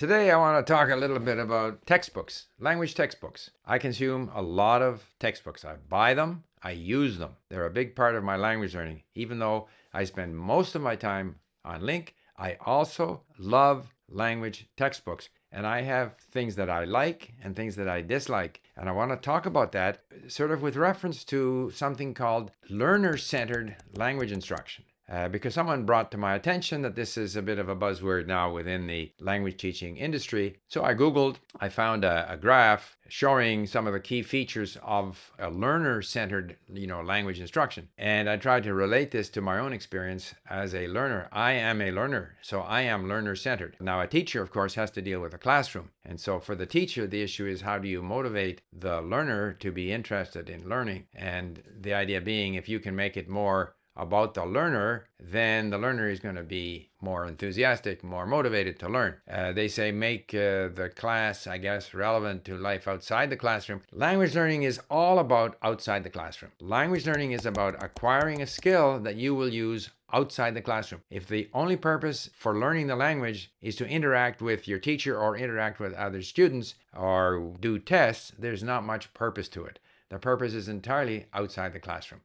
Today I want to talk a little bit about textbooks, language textbooks. I consume a lot of textbooks. I buy them, I use them. They're a big part of my language learning. Even though I spend most of my time on Link, I also love language textbooks. And I have things that I like and things that I dislike. And I want to talk about that sort of with reference to something called learner-centered language instruction. Because someone brought to my attention that this is a bit of a buzzword now within the language teaching industry. So I Googled, I found a graph showing some of the key features of a learner-centered, language instruction. And I tried to relate this to my own experience as a learner. I am a learner, so I am learner-centered. Now, a teacher, of course, has to deal with a classroom. And so for the teacher, the issue is how do you motivate the learner to be interested in learning? And the idea being, if you can make it more about the learner, then the learner is going to be more enthusiastic, more motivated to learn. They say make the class, relevant to life outside the classroom. Language learning is all about outside the classroom. Language learning is about acquiring a skill that you will use outside the classroom. If the only purpose for learning the language is to interact with your teacher or interact with other students or do tests, there's not much purpose to it. The purpose is entirely outside the classroom.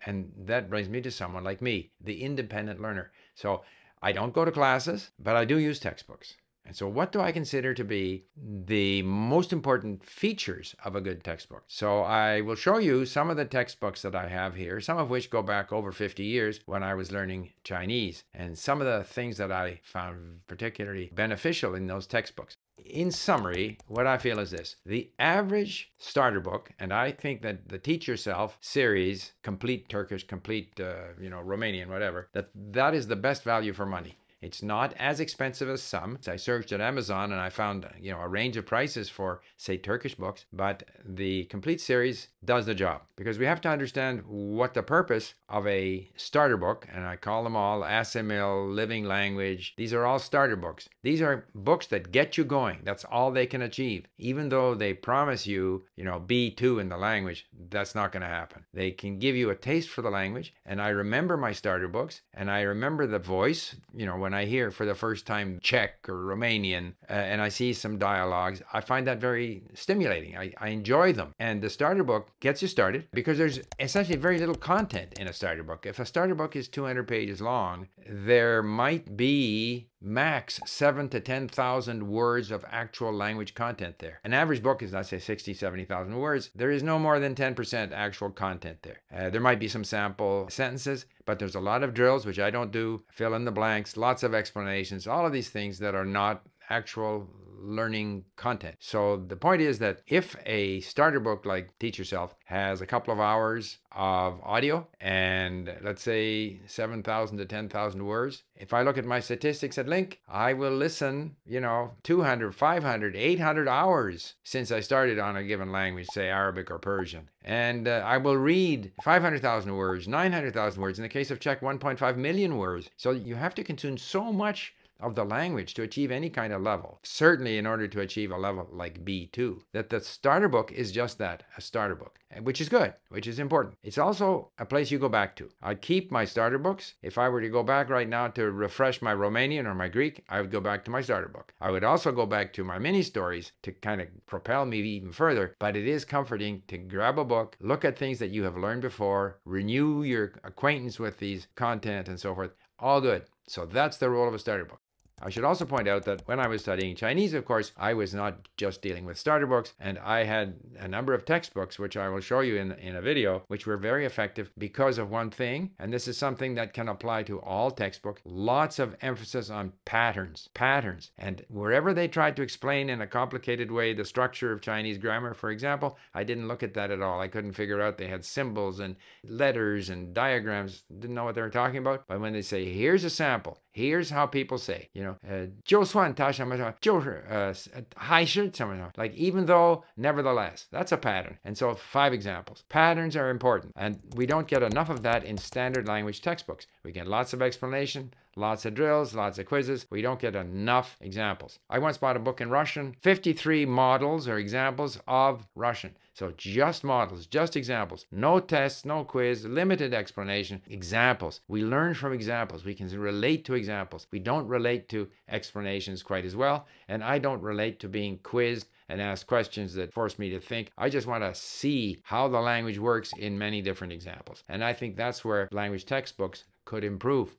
And that brings me to someone like me, the independent learner. So I don't go to classes, but I do use textbooks. And so what do I consider to be the most important features of a good textbook? So I will show you some of the textbooks that I have here, some of which go back over 50 years when I was learning Chinese, and some of the things that I found particularly beneficial in those textbooks. In summary, what I feel is this. The average starter book, and I think that the Teach Yourself series, complete Turkish, complete, Romanian, whatever, that is the best value for money. It's not as expensive as some. I searched at Amazon and I found, a range of prices for, say, Turkish books, but the complete series does the job because we have to understand what the purpose of a starter book, and I call them all ASIMIL, Living Language. These are all starter books. These are books that get you going. That's all they can achieve. Even though they promise you, B2 in the language, that's not going to happen. They can give you a taste for the language, and I remember my starter books, and I remember the voice, when I hear for the first time Czech or Romanian and I see some dialogues, I find that very stimulating. I enjoy them. And the starter book gets you started because there's essentially very little content in a starter book. If a starter book is 200 pages long, there might be max 7,000 to 10,000 words of actual language content there. An average book is, let's say, 60,000, 70,000 words. There is no more than 10% actual content there. There might be some sample sentences, but there's a lot of drills, which I don't do, fill in the blanks, lots of explanations, all of these things that are not actual learning content. So the point is that if a starter book like Teach Yourself has a couple of hours of audio and let's say 7,000 to 10,000 words, if I look at my statistics at Link, I will listen, 200, 500, 800 hours since I started on a given language, say Arabic or Persian. And I will read 500,000 words, 900,000 words, in the case of Czech, 1.5 million words. So you have to consume so much of the language to achieve any kind of level, certainly in order to achieve a level like B2, that the starter book is just that, a starter book, which is good, which is important. It's also a place you go back to. I keep my starter books. If I were to go back right now to refresh my Romanian or my Greek, I would go back to my starter book. I would also go back to my mini stories to kind of propel me even further, but it is comforting to grab a book, look at things that you have learned before, renew your acquaintance with these content and so forth. All good. So that's the role of a starter book. I should also point out that when I was studying Chinese, of course, I was not just dealing with starter books, and I had a number of textbooks, which I will show you in a video, which were very effective because of one thing, and this is something that can apply to all textbooks, lots of emphasis on patterns. And wherever they tried to explain in a complicated way the structure of Chinese grammar, for example, I didn't look at that at all. I couldn't figure out. They had symbols and letters and diagrams, didn't know what they were talking about. But when they say, here's a sample, here's how people say, like even though, nevertheless, that's a pattern. And so 5 examples. Patterns are important. And we don't get enough of that in standard language textbooks. We get lots of explanation, lots of drills, lots of quizzes. We don't get enough examples. I once bought a book in Russian, 53 models or examples of Russian. So just models, just examples. No tests, no quiz, limited explanation, examples. We learn from examples. We can relate to examples. We don't relate to explanations quite as well. And I don't relate to being quizzed and asked questions that force me to think. I just want to see how the language works in many different examples. And I think that's where language textbooks could improve.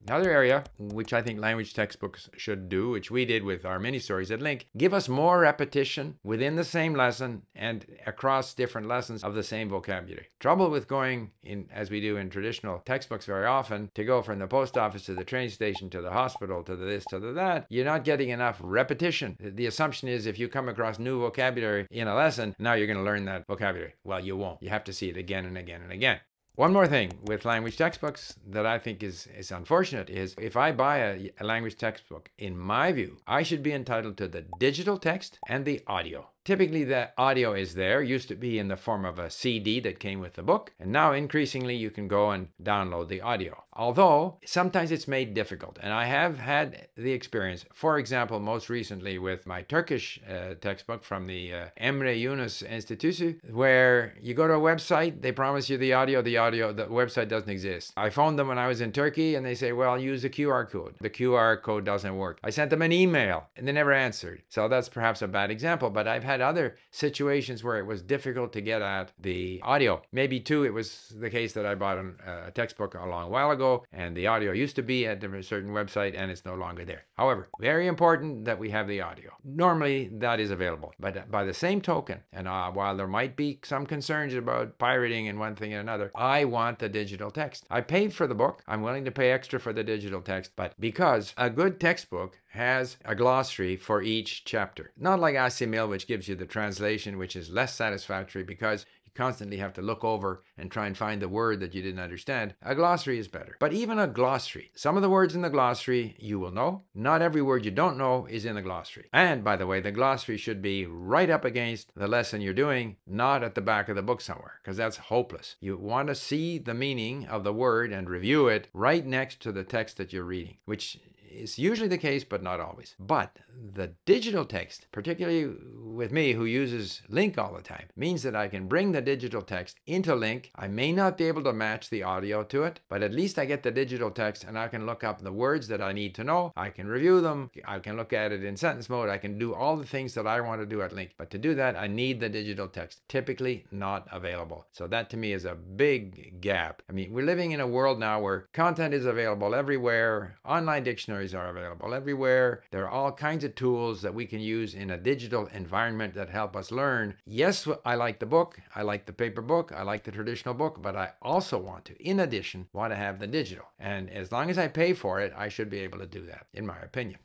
Another area which I think language textbooks should do, which we did with our mini stories at Link, give us more repetition within the same lesson and across different lessons of the same vocabulary. Trouble with going in, as we do in traditional textbooks very often, to go from the post office to the train station to the hospital to the this to the that, you're not getting enough repetition. The assumption is if you come across new vocabulary in a lesson, now you're going to learn that vocabulary. Well, you won't. You have to see it again and again and again. One more thing with language textbooks that I think is unfortunate is if I buy a language textbook, in my view, I should be entitled to the digital text and the audio. Typically, the audio is there, used to be in the form of a CD that came with the book, and now increasingly you can go and download the audio. Although, sometimes it's made difficult, and I have had the experience, for example, most recently with my Turkish textbook from the Emre Yunus Institute, where you go to a website, they promise you the website doesn't exist. I phoned them when I was in Turkey, and they say, well, use the QR code. The QR code doesn't work. I sent them an email, and they never answered. So that's perhaps a bad example, but I've had other situations where it was difficult to get at the audio. Maybe too, it was the case that I bought a textbook a long while ago and the audio used to be at a certain website and it's no longer there. However, very important that we have the audio. Normally that is available, but by the same token, and while there might be some concerns about pirating and one thing and another, I want the digital text. I paid for the book. I'm willing to pay extra for the digital text, but because a good textbook has a glossary for each chapter. Not like Asimil, which gives you the translation, which is less satisfactory because you constantly have to look over and try and find the word that you didn't understand. A glossary is better. But even a glossary, some of the words in the glossary you will know. Not every word you don't know is in the glossary. And by the way, the glossary should be right up against the lesson you're doing, not at the back of the book somewhere, because that's hopeless. You want to see the meaning of the word and review it right next to the text that you're reading, which is usually the case, but not always. But the digital text, particularly with me who uses Link all the time, means that I can bring the digital text into Link. I may not be able to match the audio to it, but at least I get the digital text and I can look up the words that I need to know. I can review them. I can look at it in sentence mode. I can do all the things that I want to do at Link. But to do that, I need the digital text, typically not available. So that to me is a big gap. I mean, we're living in a world now where content is available everywhere. Online dictionaries are available everywhere. There are all kinds of tools that we can use in a digital environment that help us learn. Yes, I like the book. I like the paper book. I like the traditional book, but I also want to, in addition, want to have the digital. And as long as I pay for it, I should be able to do that, in my opinion.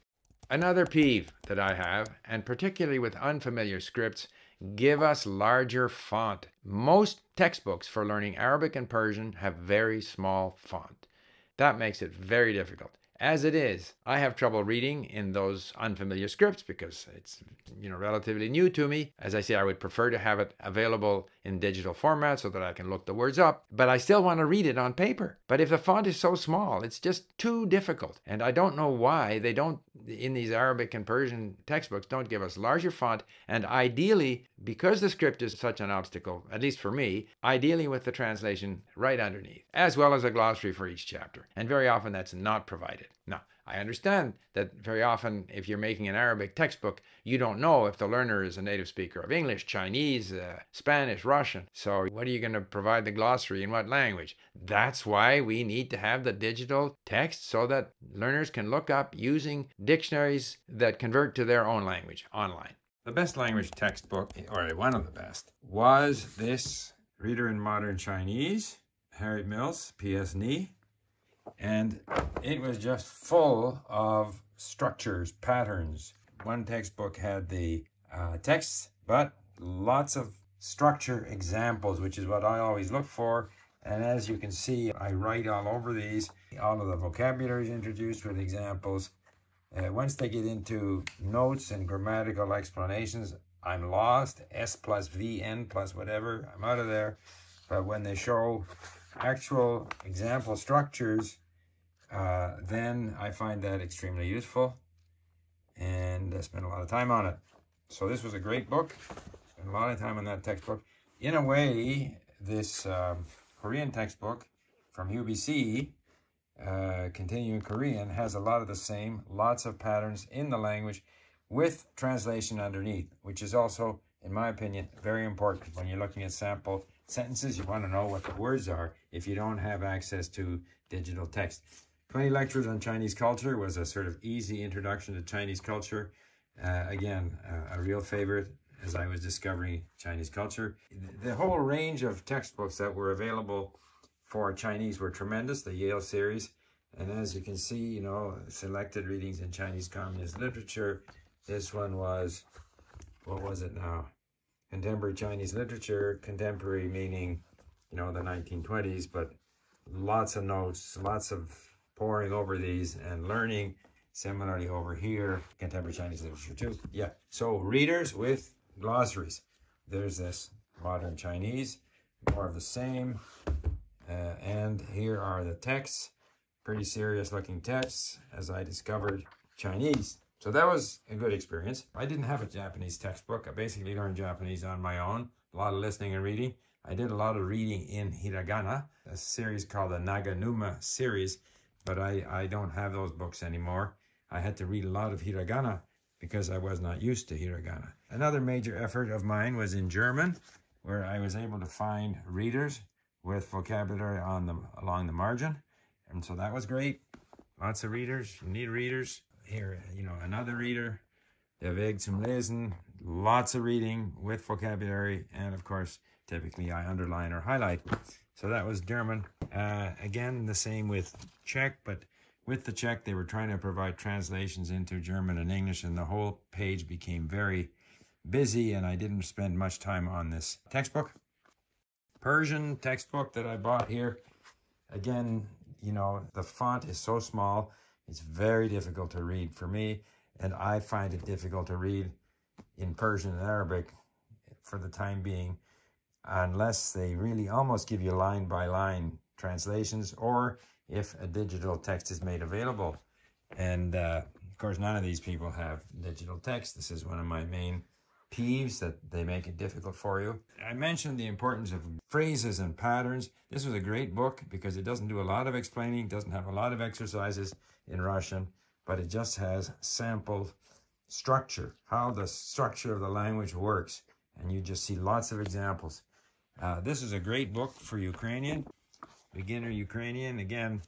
Another peeve that I have, and particularly with unfamiliar scripts, give us larger font. Most textbooks for learning Arabic and Persian have very small font. That makes it very difficult. As it is, I have trouble reading in those unfamiliar scripts because it's, relatively new to me. As I say, I would prefer to have it available in digital format so that I can look the words up, but I still want to read it on paper. But if the font is so small, it's just too difficult. And I don't know why they don't, in these Arabic and Persian textbooks, don't give us larger font. And ideally, because the script is such an obstacle, at least for me, ideally with the translation right underneath, as well as a glossary for each chapter. And very often that's not provided. Now, I understand that very often if you're making an Arabic textbook, you don't know if the learner is a native speaker of English, Chinese, Spanish, Russian. So what are you going to provide the glossary in what language? That's why we need to have the digital text so that learners can look up using dictionaries that convert to their own language online. The best language textbook, or one of the best, was this Reader in Modern Chinese, Harriet Mills, P.S. Knee. And it was just full of structures, patterns. One textbook had the texts, but lots of structure examples, which is what I always look for. And as you can see, I write all over these. All of the vocabulary is introduced with examples. Once they get into notes and grammatical explanations, I'm lost. S plus VN plus whatever, I'm out of there. But when they show actual example structures, then I find that extremely useful and I spend a lot of time on it. So this was a great book. Spent a lot of time on that textbook. In a way, this Korean textbook from UBC, Continuing Korean, has a lot of the same, lots of patterns in the language with translation underneath, which is also, in my opinion, very important. When you're looking at sample sentences, you want to know what the words are if you don't have access to digital text. 20 Lectures on Chinese Culture was a sort of easy introduction to Chinese culture. Again, a real favorite as I was discovering Chinese culture. The whole range of textbooks that were available for Chinese were tremendous, the Yale series. And as you can see, you know, selected readings in Chinese communist literature. This one was, what was it now? Contemporary Chinese literature, contemporary meaning, you know, the 1920s, but lots of notes, lots of poring over these and learning. Similarly over here, contemporary Chinese literature too. Yeah, so readers with glossaries. There's this modern Chinese, more of the same. And here are the texts, pretty serious looking texts as I discovered Chinese. So that was a good experience. I didn't have a Japanese textbook. I basically learned Japanese on my own, a lot of listening and reading. I did a lot of reading in hiragana, a series called the Naganuma series, but I don't have those books anymore. I had to read a lot of hiragana because I was not used to hiragana. Another major effort of mine was in German, where I was able to find readers with vocabulary along the margin. And so that was great. Lots of readers. You need readers. Here, you know, another reader. Der Weg zum Lesen. Lots of reading with vocabulary. And of course, typically I underline or highlight. So that was German. Again, the same with Czech, but with the Czech, they were trying to provide translations into German and English, and the whole page became very busy, and I didn't spend much time on this textbook. Persian textbook that I bought here. Again, you know, the font is so small, it's very difficult to read for me, and I find it difficult to read in Persian and Arabic for the time being, unless they really almost give you line-by-line translations, or if a digital text is made available. And of course, none of these people have digital text. This is one of my main peeves, that they make it difficult for you. I mentioned the importance of phrases and patterns. This was a great book because it doesn't do a lot of explaining, doesn't have a lot of exercises in Russian, but it just has sample structure, how the structure of the language works. And you just see lots of examples. This is a great book for Ukrainian, beginner Ukrainian. Again,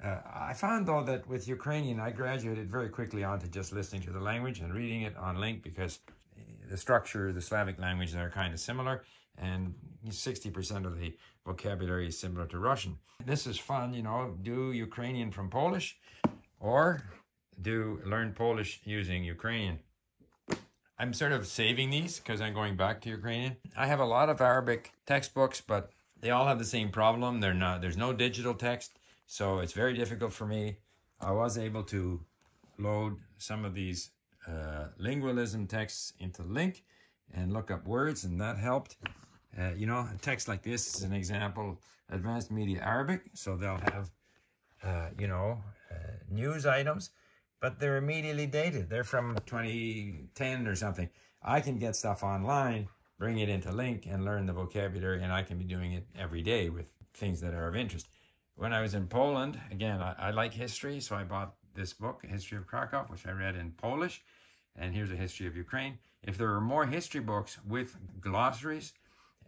I found though that with Ukrainian, I graduated very quickly onto just listening to the language and reading it on link, because the structure, the Slavic languages are kind of similar, and 60% of the vocabulary is similar to Russian. This is fun, you know, do Ukrainian from Polish, or do learn Polish using Ukrainian. I'm sort of saving these because I'm going back to Ukrainian. I have a lot of Arabic textbooks, but they all have the same problem. There's no digital text, so it's very difficult for me. I was able to load some of these lingualism texts into link and look up words, and that helped. You know, a text like this is an example, Advanced Media Arabic, so they'll have, you know, news items, but they're immediately dated. They're from 2010 or something. I can get stuff online, bring it into link, and learn the vocabulary, and I can be doing it every day with things that are of interest. When I was in Poland, again, I like history, so I bought this book, History of Krakow, which I read in Polish, and here's a history of Ukraine. If there are more history books with glossaries,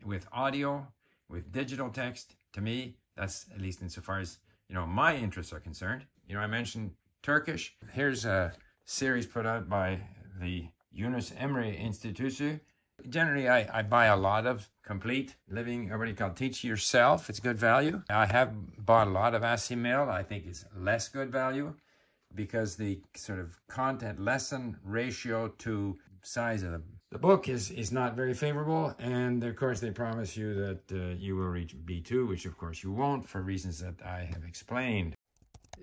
with audio, with digital text, to me, that's, at least insofar as, you know, my interests are concerned. You know, I mentioned Turkish. Here's a series put out by the Yunus Emre Institute. Generally, I buy a lot of complete living, or what do you call it, teach yourself. It's good value. I have bought a lot of Asimil. I think it's less good value because the sort of content lesson ratio to size of the book is not very favorable. And of course, they promise you that you will reach B2, which of course you won't for reasons that I have explained.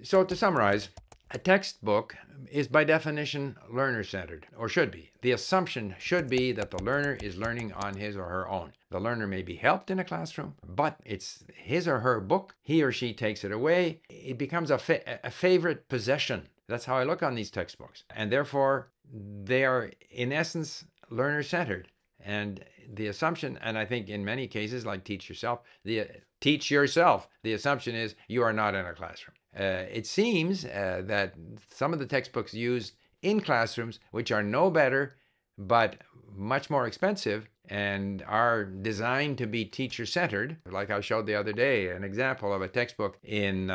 So to summarize, A textbook is by definition learner-centered, or should be. The assumption should be that the learner is learning on his or her own. The learner may be helped in a classroom, but it's his or her book. He or she takes it away. It becomes a favorite possession. That's how I look on these textbooks. And therefore, they are, in essence, learner-centered. And the assumption, and I think in many cases, like teach yourself, the assumption is you are not in a classroom. It seems that some of the textbooks used in classrooms, which are no better but much more expensive and are designed to be teacher-centered, like I showed the other day, an example of a textbook in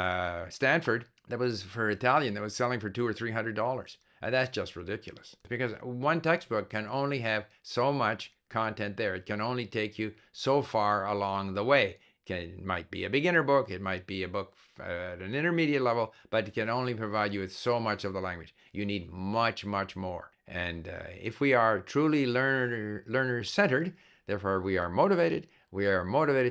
Stanford that was for Italian that was selling for $200 or $300. And that's just ridiculous, because one textbook can only have so much content there. It can only take you so far along the way. It might be a beginner book, it might be a book at an intermediate level, but it can only provide you with so much of the language. You need much, much more. And if we are truly learner-centered, therefore we are motivated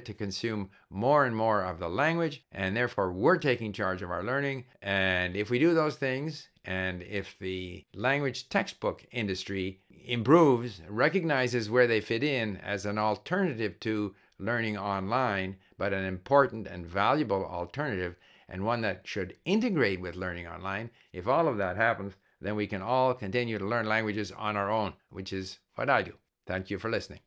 to consume more and more of the language, and therefore we're taking charge of our learning. And if we do those things, and if the language textbook industry improves, recognizes where they fit in as an alternative to learning online, but an important and valuable alternative, and one that should integrate with learning online, if all of that happens, then we can all continue to learn languages on our own, which is what I do. Thank you for listening.